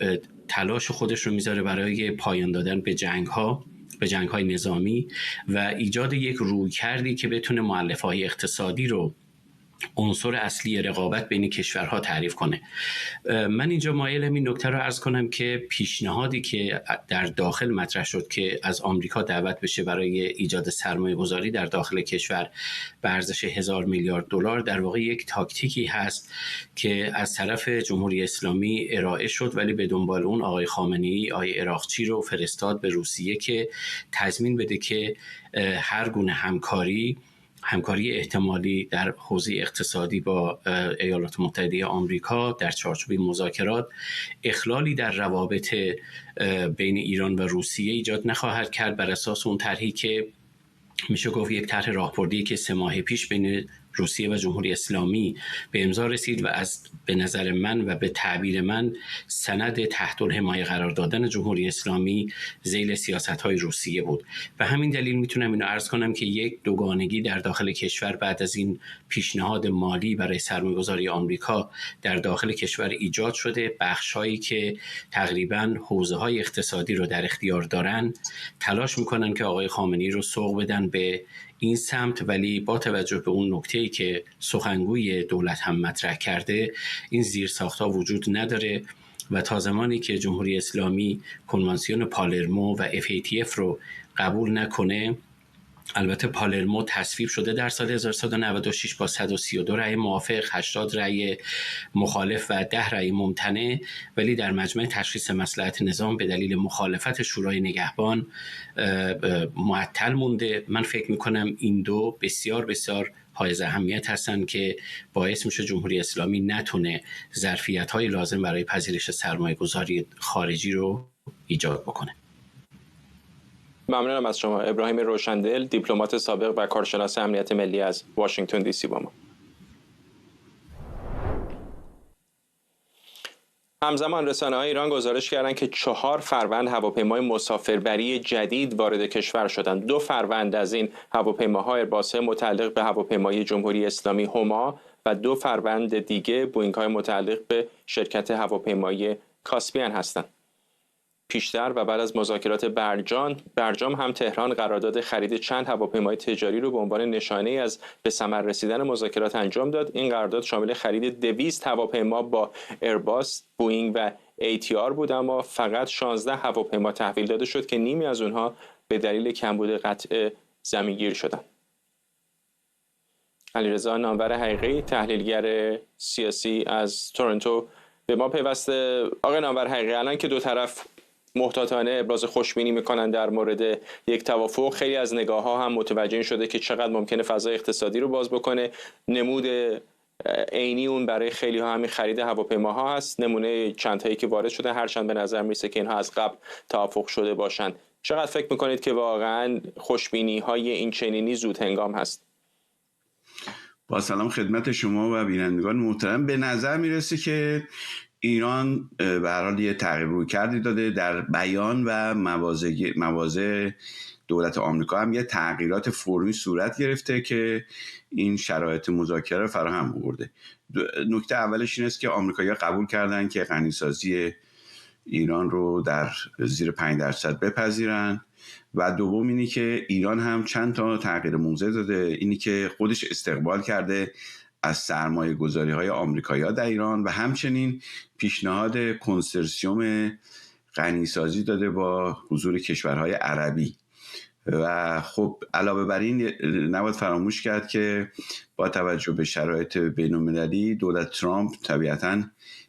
تلاش خودش رو میذاره برای پایان دادن به جنگ‌های نظامی و ایجاد یک رویکردی که بتونه مؤلفه‌های اقتصادی رو عنصر اصلی رقابت بین کشورها تعریف کنه. من اینجا مایلم این نکته رو عرض کنم که پیشنهادی که در داخل مطرح شد که از آمریکا دعوت بشه برای ایجاد سرمایه‌گذاری در داخل کشور به ارزش 1000 میلیارد دلار در واقع یک تاکتیکی هست که از طرف جمهوری اسلامی ارائه شد، ولی به دنبال اون آقای خامنه‌ای آقای عراقچی رو فرستاد به روسیه که تضمین بده که هر گونه همکاری احتمالی در حوزه اقتصادی با ایالات متحده آمریکا در چارچوب مذاکرات اخلالی در روابط بین ایران و روسیه ایجاد نخواهد کرد، بر اساس اون طرحی که میشه گفت یک طرح راهبردی که 3 ماه پیش بین روسیه و جمهوری اسلامی به امضا رسید و به نظر من و به تعبیر من سند تحت الحمایه قرار دادن جمهوری اسلامی ذیل سیاست‌های روسیه بود. و همین دلیل میتونم اینو عرض کنم که یک دوگانگی در داخل کشور بعد از این پیشنهاد مالی برای سرمایه‌گذاری آمریکا در داخل کشور ایجاد شده. بخش‌هایی که تقریباً حوزه‌های اقتصادی رو در اختیار دارن تلاش میکنن که آقای خامنه‌ای رو سوق بدن به این سمت، ولی با توجه به اون نکته‌ای که سخنگوی دولت هم مطرح کرده این زیرساخت‌ها وجود نداره و تا زمانی که جمهوری اسلامی کنوانسیون پالرمو و FATF رو قبول نکنه، البته پالرمو تصویب شده در سال 1196 با 132 رأی موافق، 80 رأی مخالف و 10 رأی ممتنع، ولی در مجمع تشخیص مصلحت نظام به دلیل مخالفت شورای نگهبان معطل مونده. من فکر میکنم این دو بسیار بسیار حائز اهمیت هستن که باعث میشه جمهوری اسلامی نتونه ظرفیت‌های لازم برای پذیرش سرمایه‌گذاری خارجی رو ایجاد بکنه. ممنونم از شما. ابراهیم روشندل، دیپلمات سابق و کارشناس امنیت ملی از واشنگتن دی سی با ما. همزمان رسانه‌های ایران گزارش کردند که 4 فروند هواپیمای مسافربری جدید وارد کشور شدند. 2 فروند از این هواپیماها ایرباس‌های متعلق به هواپیمای جمهوری اسلامی هما و 2 فروند دیگه بوئینگ‌های متعلق به شرکت هواپیمایی کاسپیان هستند. پیشتر و بعد از مذاکرات برجام هم تهران قرارداد خرید چند هواپیمای تجاری رو به عنوان نشانه از به ثمر رسیدن مذاکرات انجام داد. این قرارداد شامل خرید 200 هواپیما با ایرباس، بوئینگ و ATR بود، اما فقط 16 هواپیما تحویل داده شد که نیمی از اونها به دلیل کمبود قطع زمینگیر شدند. علیرضا نامور حقیقی، تحلیلگر سیاسی از تورنتو به ما پیوسته. آقای نامور حقیقی، الان که دو طرف محتاطانه ابراز خوشبینی میکنن در مورد یک توافق، خیلی از نگاه‌ها هم متوجه شده که چقدر ممکنه فضای اقتصادی رو باز بکنه. نمود عینی اون برای خیلی ها همین خرید هواپیماها هست. نمونه چند تایی که وارد شده، هرچند به نظر میرسه که اینها از قبل توافق شده باشند. چقدر فکر میکنید که واقعا خوشبینی های این چنینی زود هنگام هست؟ با سلام خدمت شما و بینندگان محترم. به نظر میرسه که ایران به هر حال یه تغییر رویکردی داده در بیان و مواضع دولت آمریکا هم یه تغییرات فوری صورت گرفته که این شرایط مذاکره فراهم آورده. نکته اولش این است که آمریکایی‌ها قبول کردن که غنیسازی ایران رو در زیر 5% بپذیرن و دوم اینی که ایران هم چند تا تغییر موضع داده. اینی که خودش استقبال کرده از سرمایه گذاری های آمریکایی‌ها در ایران و همچنین پیشنهاد کنسرسیوم غنیسازی داده با حضور کشورهای عربی. و خب علاوه بر این نباید فراموش کرد که با توجه به شرایط بین‌المللی دولت ترامپ طبیعتاً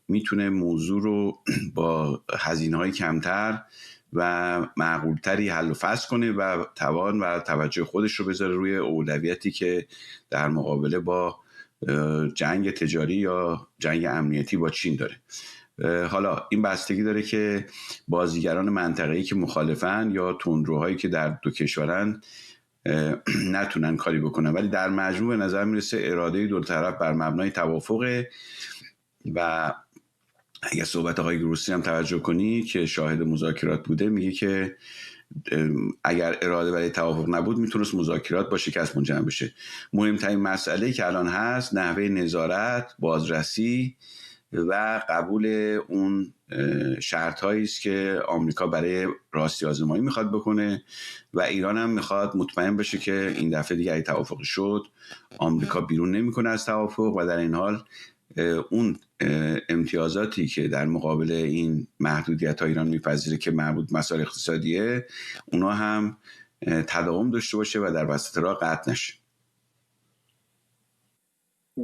میتونه موضوع رو با هزینه‌های کمتر و معقولتری حل و فصل کنه و توان و توجه خودش رو بذاره روی اولویتی که در مقابله با جنگ تجاری یا جنگ امنیتی با چین داره. حالا این بستگی داره که بازیگران منطقه‌ای که مخالفن یا تندروهایی که در دو کشورن نتونن کاری بکنن، ولی در مجموع به نظر میرسه اراده دو طرف بر مبنای توافقه. و اگه صحبت آقای گروسی هم توجه کنی که شاهد مذاکرات بوده، میگه که اگر اراده برای توافق نبود میتونست مذاکرات با شکست منجر بشه. مهمترین مسئله که الان هست نحوه نظارت، بازرسی و قبول اون شرط‌هایی است که آمریکا برای راستی آزمایی میخواد بکنه و ایران هم میخواد مطمئن بشه که این دفعه دیگه اگه توافق شد آمریکا بیرون نمیکنه از توافق و در این حال اون امتیازاتی که در مقابل این محدودیت‌ها ایران میپذیره که مربوط مسائل اقتصادیه، اونا هم تداوم داشته باشه و در وسط راه قطع نشه.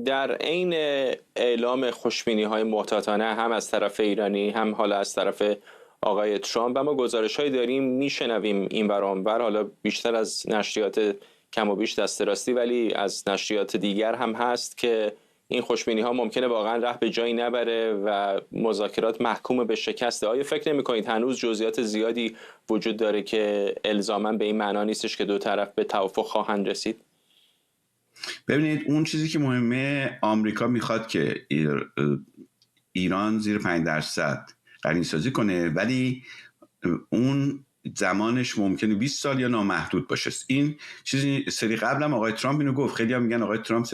در عین اعلام خوشبینی‌های محتاطانه هم از طرف ایرانی هم حالا از طرف آقای ترامپ، اما گزارش‌هایی داریم میشنویم این ور آن ور، حالا بیشتر از نشریات کم و بیش دست راستی ولی از نشریات دیگر هم هست که این خوشبینی‌ها ممکنه واقعا راه به جایی نبره و مذاکرات محکوم به شکسته. آیا فکر نمی‌کنید هنوز جزئیات زیادی وجود داره که الزاماً به این معنا نیستش که دو طرف به توافق خواهند رسید؟ ببینید اون چیزی که مهمه، آمریکا میخواد که ایران زیر 5% غنیسازی کنه، ولی اون زمانش ممکنه 20 سال یا نامحدود باشه. این چیزی سری قبل هم آقای ترامپ اینو گفت. خیلی هم میگن آقای ترامپ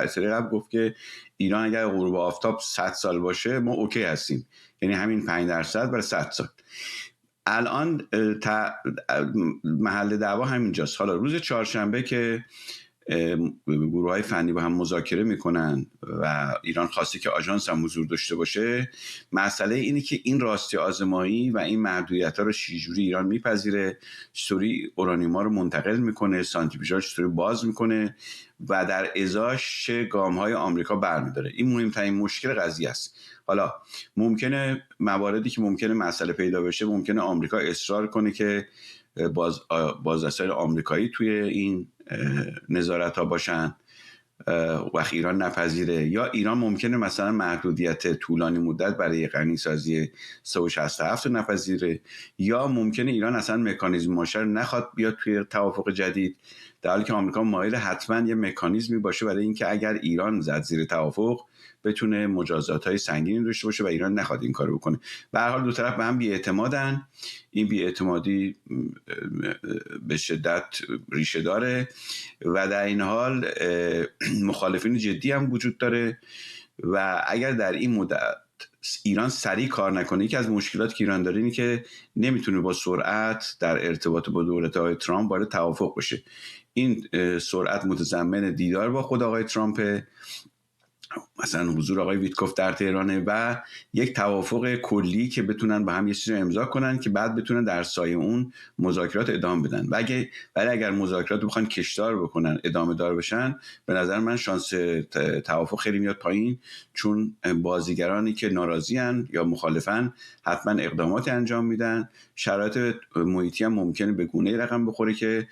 سری قبل گفت که ایران اگر غروب آفتاب 100 سال باشه ما اوکی هستیم، یعنی همین 5% برای 100 سال. الان محل دعوا همینجاست. حالا روز چهارشنبه که گروه‌های فنی با هم مذاکره میکنن و ایران خواسته که آژانس هم حضور داشته باشه، مسئله اینه که این راستی آزمایی و این محدودیت‌ها رو چجوری ایران میپذیره، چطوری اورانیوم رو منتقل میکنه، سانتریفیوژاش چطوری باز میکنه و در ازاش چه گام‌های آمریکا برمی‌داره. این مهمترین مشکل قضیه است. حالا ممکنه مواردی که ممکنه مسئله پیدا بشه، ممکنه آمریکا اصرار کنه که بازرسان آمریکایی توی این نظارت ها باشن وقت ایران نپذیره، یا ایران ممکنه مثلا محدودیت طولانی مدت برای غنیسازی 367 رو نپذیره، یا ممکنه ایران اصلا مکانیزم ماشه نخواد بیاد توی توافق جدید، در حالی که آمریکا مایل حتما یه مکانیزمی باشه برای اینکه اگر ایران زد زیر توافق بتونه مجازات‌های سنگینی داشته باشه و ایران نخواد این کارو بکنه. به هر حال دو طرف به هم بی‌اعتمادن. این بی‌اعتمادی به شدت ریشه داره و در این حال مخالفین جدی هم وجود داره و اگر در این مدت ایران سریع کار نکنه، یکی از مشکلات که ایران داره اینه که نمیتونه با سرعت در ارتباط با دولت‌های ترامپ وارد توافق بشه. این سرعت متضمن دیدار با خود آقای ترامپ، مثلا حضور آقای ویتکوف در تهرانه و یک توافق کلی که بتونن با هم یه چیزی امضا کنن که بعد بتونن در سایه اون مذاکرات ادامه بدن. ولی اگر مذاکرات رو بخوان کشدار بکنن، ادامه دار بشن، به نظر من شانس توافق خیلی میاد پایین، چون بازیگرانی که ناراضی‌اند یا مخالفن حتما اقدامات انجام میدن. شرایط محیطی هم ممکنه به گونه‌ای رقم بخوره که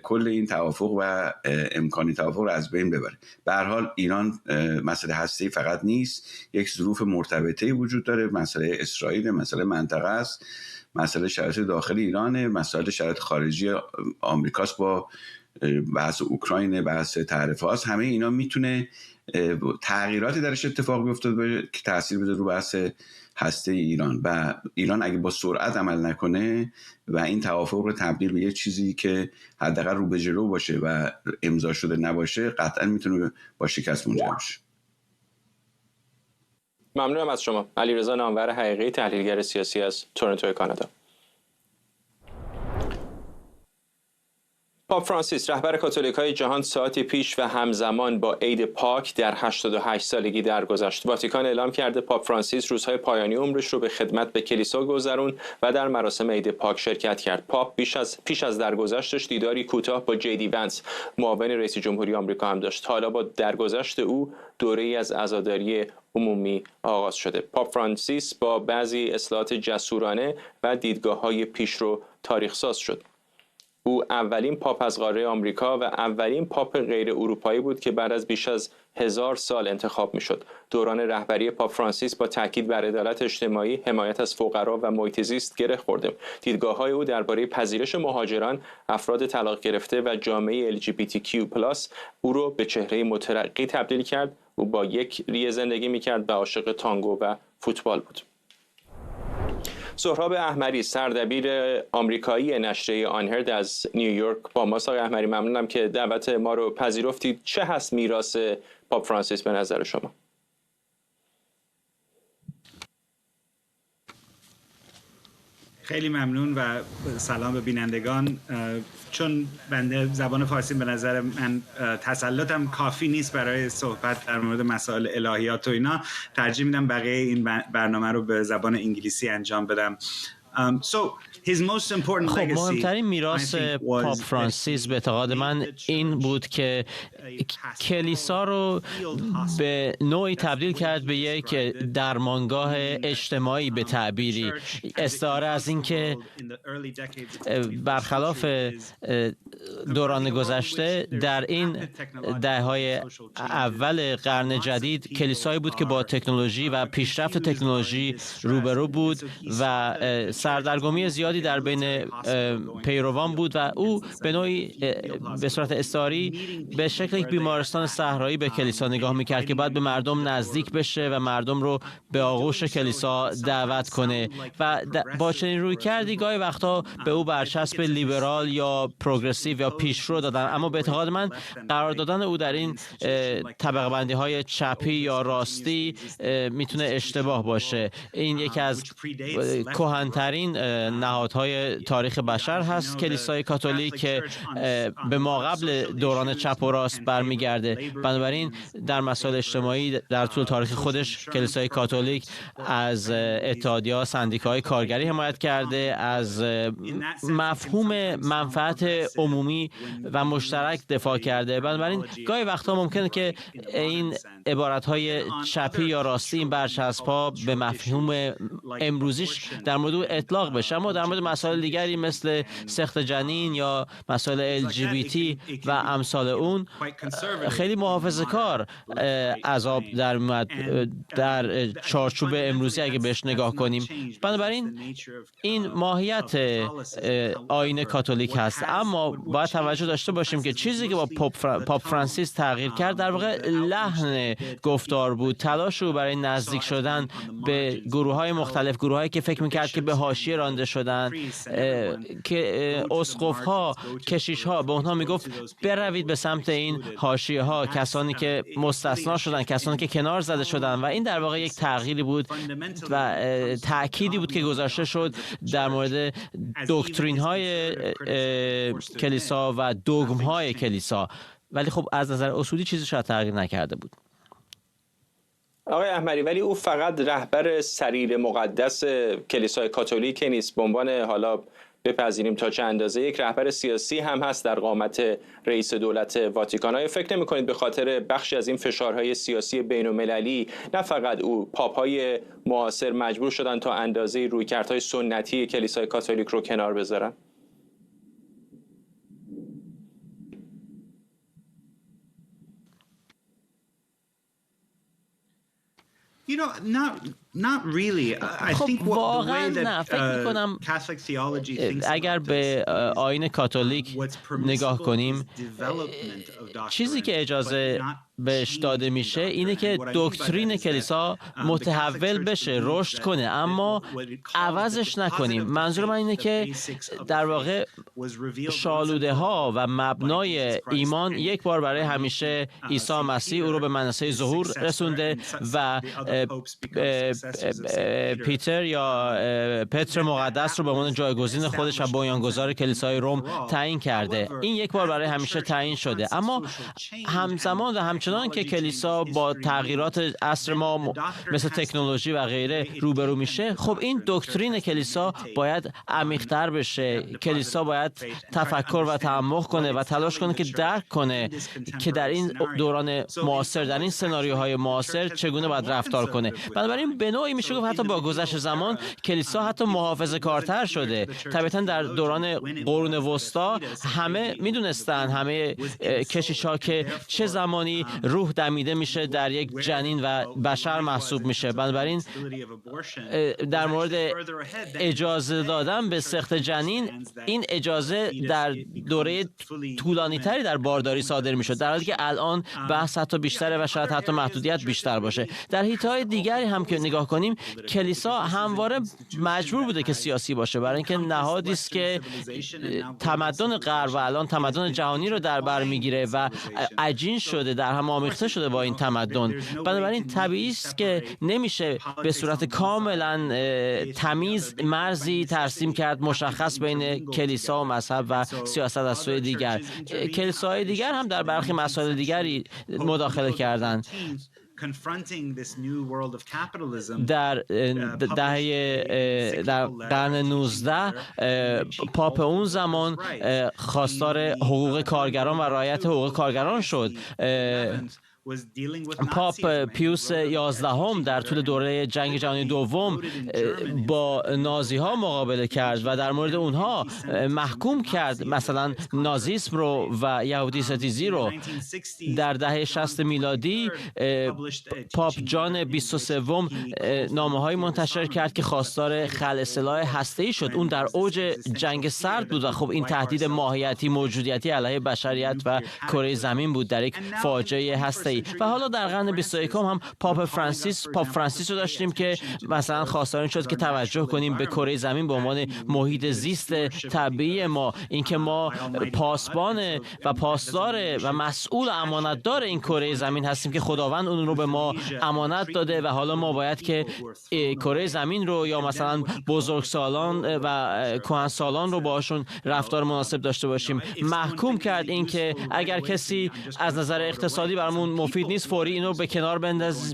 کل این توافق و امکانی توافق رو از بین ببره. به هر حال ایران مسئله هسته‌ای فقط نیست، یک ظروف مرتبطه‌ای وجود داره. مسئله اسرائیل، مسئله منطقه است، مسئله شرایط داخلی ایرانه، مسئله شرایط خارجی آمریکاست با بحث اوکراین، بحث تعرفه‌هاست. همه اینا میتونه تغییراتی درش اتفاق بیفته که تاثیر بذاره رو بحث هسته ایران و ایران اگه با سرعت عمل نکنه و این توافق رو تبدیل به یه چیزی که حداقل رو به جلو باشه و امضا شده نباشه، قطعا میتونه با شکست منجر بشه. ممنونم از شما. علیرضا نامور حقیقی، تحلیلگر سیاسی از تورنتو کانادا. پاپ فرانسیس رهبر کاتولیکای جهان ساعتی پیش و همزمان با عید پاک در 88 سالگی درگذشت. واتیکان اعلام کرده پاپ فرانسیس روزهای پایانی عمرش رو به خدمت به کلیسا گذرون و در مراسم عید پاک شرکت کرد. پاپ پیش از درگذشتش دیداری کوتاه با جی دی ونس، معاون رئیس جمهوری آمریکا هم داشت. حالا با درگذشت او دوره‌ای از عزاداری عمومی آغاز شده. پاپ فرانسیس با بعضی اصلاحات جسورانه و دیدگاه‌های پیشرو تاریخ ساز شد. او اولین پاپ از قاره آمریکا و اولین پاپ غیر اروپایی بود که بعد از بیش از 1000 سال انتخاب میشد. دوران رهبری پاپ فرانسیس با تاکید بر عدالت اجتماعی، حمایت از فقرا و محیط زیست گره خورده. دیدگاه‌های او درباره پذیرش مهاجران، افراد طلاق گرفته و جامعه LGBTQ+ او را به چهره مترقی تبدیل کرد. او با یک ریه زندگی میکرد و عاشق تانگو و فوتبال بود. سهراب احمری، سردبیر آمریکایی نشریه آنهرد از نیویورک با ماست. آقای احمری، ممنونم که دعوت ما رو پذیرفتید. چه هست میراث پاپ فرانسیس به نظر شما؟ خیلی ممنون و سلام به بینندگان. چون بنده زبان فارسی به نظر من تسلطم کافی نیست برای صحبت در مورد مسائل الهیات و اینا، ترجیح میدم بقیه این برنامه رو به زبان انگلیسی انجام بدم. خب مهمترین میراث پاپ فرانسیس به اعتقاد من این بود که کلیسا رو به نوعی تبدیل کرد به یک درمانگاه اجتماعی به تعبیری، استعاره از این که برخلاف دوران گذشته در این دهه‌های اول قرن جدید کلیسایی بود که با تکنولوژی و پیشرفت تکنولوژی روبرو بود و سردرگمی زیادی در بین پیروان بود و او به نوعی به صورت استعاری به شکل یک بیمارستان صحرایی به کلیسا نگاه میکرد که باید به مردم نزدیک بشه و مردم رو به آغوش کلیسا دعوت کنه و با چنین روی کردی گاهی وقتا به او برچسب لیبرال یا پروگرسیو یا پیشرو دادن، اما به اعتقاد من قرار دادن او در این طبقه بندی های چپی یا راستی میتونه اشتباه باشه. این یکی از کهن‌ترین نهادهای تاریخ بشر هست، کلیسای کاتولیک، که به ماقبل دوران چپ و راست برمیگرده. بنابراین در مسائل اجتماعی در طول تاریخ خودش کلیسای کاتولیک از اتحادیه‌ها، سندیکاهای کارگری حمایت کرده، از مفهوم منفعت عمومی و مشترک دفاع کرده. بنابراین گاهی وقتا ممکنه که این عبارت‌های چپی یا راستی، این برچسب‌ها به مفهوم امروزیش در مورد اطلاق بشه، اما در مورد مسائل دیگری مثل سقط جنین یا مسائل LGBT و امثال اون خیلی محافظه‌کار عذاب در میاد در چارچوب امروزی اگه بهش نگاه کنیم. بنابراین این ماهیت آیین کاتولیک هست، اما باید توجه داشته باشیم که چیزی که با پاپ فرانسیس تغییر کرد در واقع لحن گفتار بود، تلاش او برای نزدیک شدن به گروه‌های مختلف، گروه‌هایی که فکر می‌کرد که به حاشیه رانده شدن، که اسقف‌ها، کشیش‌ها به اونها میگفت بروید به سمت این حاشیه‌ها، کسانی که مستثنا شدن، کسانی که کنار زده شدن، و این در واقع یک تغییری بود و تأکیدی بود که گذاشته شد در مورد دکترین‌های کلیسا و دوگم‌های کلیسا، ولی خب از نظر اصولی چیزی شاید تغییر نکرده بود. آقای احمری، ولی او فقط رهبر سریر مقدس کلیسای کاتولیک نیست، به عنوان حالا بپذیریم تا چه اندازه یک رهبر سیاسی هم هست در قامت رئیس دولت واتیکان. آیا فکر نمی‌کنید به خاطر بخشی از این فشارهای سیاسی بین‌المللی نه فقط او، پاپ‌های معاصر مجبور شدن تا اندازه رویکردهای سنتی کلیسای کاتولیک رو کنار بذارن؟ خب واقعا نه، فکر میکنم اگر به آیین کاتولیک نگاه کنیم، چیزی که اجازه بهش داده میشه اینه که دکترین کلیسا متحول بشه، رشد کنه، اما عوضش نکنیم. منظور من اینه که در واقع شالوده ها و مبنای ایمان یک بار برای همیشه عیسی مسیح او رو به منصه ظهور رسونده و پیتر یا پتر مقدس رو به عنوان جایگزین خودش و بنیانگذار کلیسای روم تعیین کرده. این یک بار برای همیشه تعیین شده. اما همزمان و همچنان که کلیسا با تغییرات عصر ما مثل تکنولوژی و غیره روبرو میشه، خب این دکترین کلیسا باید عمیق‌تر بشه. کلیسا باید تفکر و تعمق کنه و تلاش کنه که درک کنه که در این دوران معاصر، در این سناریوهای معاصر چگونه باید رفتار کنه. بنابراین به نوعی میشه گفت حتی با گذشت زمان کلیسا حتی محافظه‌کارتر شده. طبعاً در دوران قرون وسطا همه میدونستن، همه کشیش‌ها، که چه زمانی روح دمیده میشه در یک جنین و بشر محسوب میشه. بنابراین در مورد اجازه دادن به سقط جنین، این اجازه در دوره طولانی تری در بارداری صادر میشد، در حالی که الان بحث حتی بیشتره و شاید حتی محدودیت بیشتر باشه. در حیطه‌های دیگری هم که نگاه کنیم، کلیسا همواره مجبور بوده که سیاسی باشه، برای اینکه نهادی است که تمدن غرب و الان تمدن جهانی رو در بر میگیره و عجین شده، در هم آمیخته شده با این تمدن. بنابراین طبیعی است که نمیشه به صورت کاملا تمیز مرزی ترسیم کرد مشخص بین کلیسا و مذهب و سیاست از سوی دیگر. کلیساهای دیگر هم در برخی مسائل دیگری مداخله کردند. در قرن 19 پاپ اون زمان خواستار حقوق کارگران و رعایت حقوق کارگران شد. پاپ پیوس 11 در طول دوره جنگ جهانی دوم با نازی ها مقابله کرد و در مورد اونها محکوم کرد، مثلا نازیسم رو و یهودی ستیزی رو. در دهه 60 میلادی پاپ جان 23 نامه های منتشر کرد که خواستار خلع سلاح هسته‌ای شد. اون در اوج جنگ سرد بود و خب این تهدید ماهیتی موجودیتی علیه بشریت و کره زمین بود در یک فاجعه هسته‌ای. و حالا در قرن 21 هم پاپ فرانسیس رو داشتیم که مثلا خواستار شد که توجه کنیم به کره زمین به عنوان محیط زیست طبیعی ما، اینکه ما پاسبان و پاسدار و مسئول و امانتدار این کره زمین هستیم که خداوند اون رو به ما امانت داده و حالا ما باید که کره زمین رو یا مثلا بزرگسالان و کهنسالان رو باشون رفتار مناسب داشته باشیم. محکوم کرد اینکه اگر کسی از نظر اقتصادی برامون مفید نیست، فوری اینو به کنار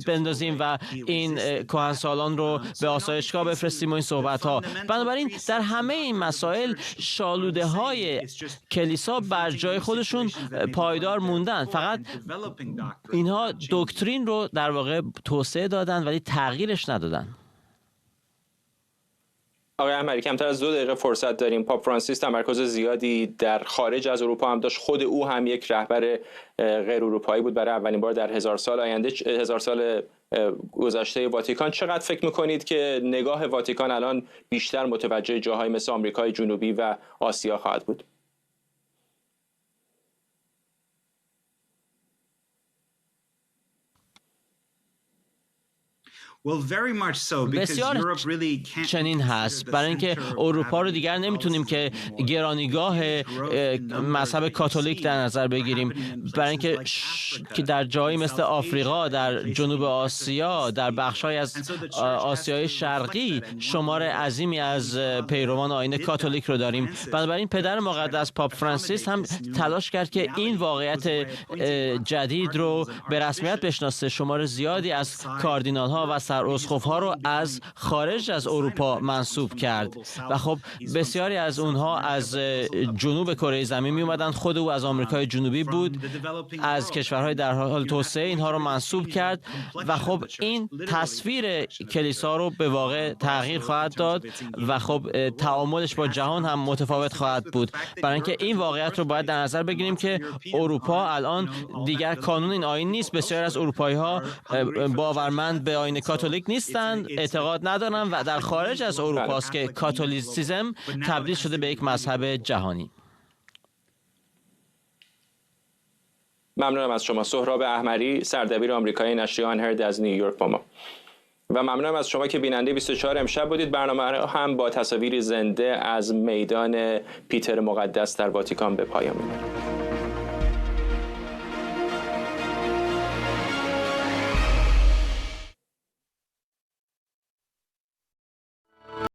بندازیم و این کهنسالان رو به آسایشگاه بفرستیم و این صحبت ها. بنابراین در همه این مسائل شالوده های کلیسا بر جای خودشون پایدار موندن، فقط اینها دکترین رو در واقع توسعه دادن ولی تغییرش ندادن. آقای احمری، کمتر از 2 دقیقه فرصت داریم. پاپ فرانسیس تمرکز زیادی در خارج از اروپا هم داشت. خود او هم یک رهبر غیر اروپایی بود برای اولین بار در 1000 سال آینده، 1000 سال گذشته واتیکان. چقدر فکر میکنید که نگاه واتیکان الان بیشتر متوجه جاهای مثل آمریکای جنوبی و آسیا خواهد بود؟ بسیار چنین هست، برای اینکه اروپا رو دیگر نمیتونیم که گرانیگاه مذهب کاتولیک در نظر بگیریم، برای اینکه که در جایی مثل آفریقا، در جنوب آسیا، در بخش‌های از آسیای شرقی شمار عظیمی از پیروان آیین کاتولیک رو داریم. بنابراین پدر مقدس پاپ فرانسیس هم تلاش کرد که این واقعیت جدید رو به رسمیت بشناسه. شمار زیادی از کاردینال‌ها و اسقف‌ها رو از خارج از اروپا منصوب کرد و خب بسیاری از اونها از جنوب کره زمین می اومدن. خود او از آمریکای جنوبی بود، از کشورهای در حال توسعه اینها رو منصوب کرد و خب این تصویر کلیسا رو به واقع تغییر خواهد داد و خب تعاملش با جهان هم متفاوت خواهد بود، برای اینکه این واقعیت رو باید در نظر بگیریم که اروپا الان دیگر کانون این آیین نیست. بسیاری از اروپایی‌ها باورمند به آیین کاتولیک نیستند، اعتقاد ندارن و در خارج از اروپا است که کاتولیسیسم تبدیل شده به یک مذهب جهانی. ممنونم از شما. سهراب احمری، سردبیر آمریکایی نشریه آنهرد از نیویورک با ما. و ممنونم از شما که بیننده 24 امشب بودید. برنامه هم با تصاویر زنده از میدان پیتر مقدس در واتیکان به پایان می‌رسد.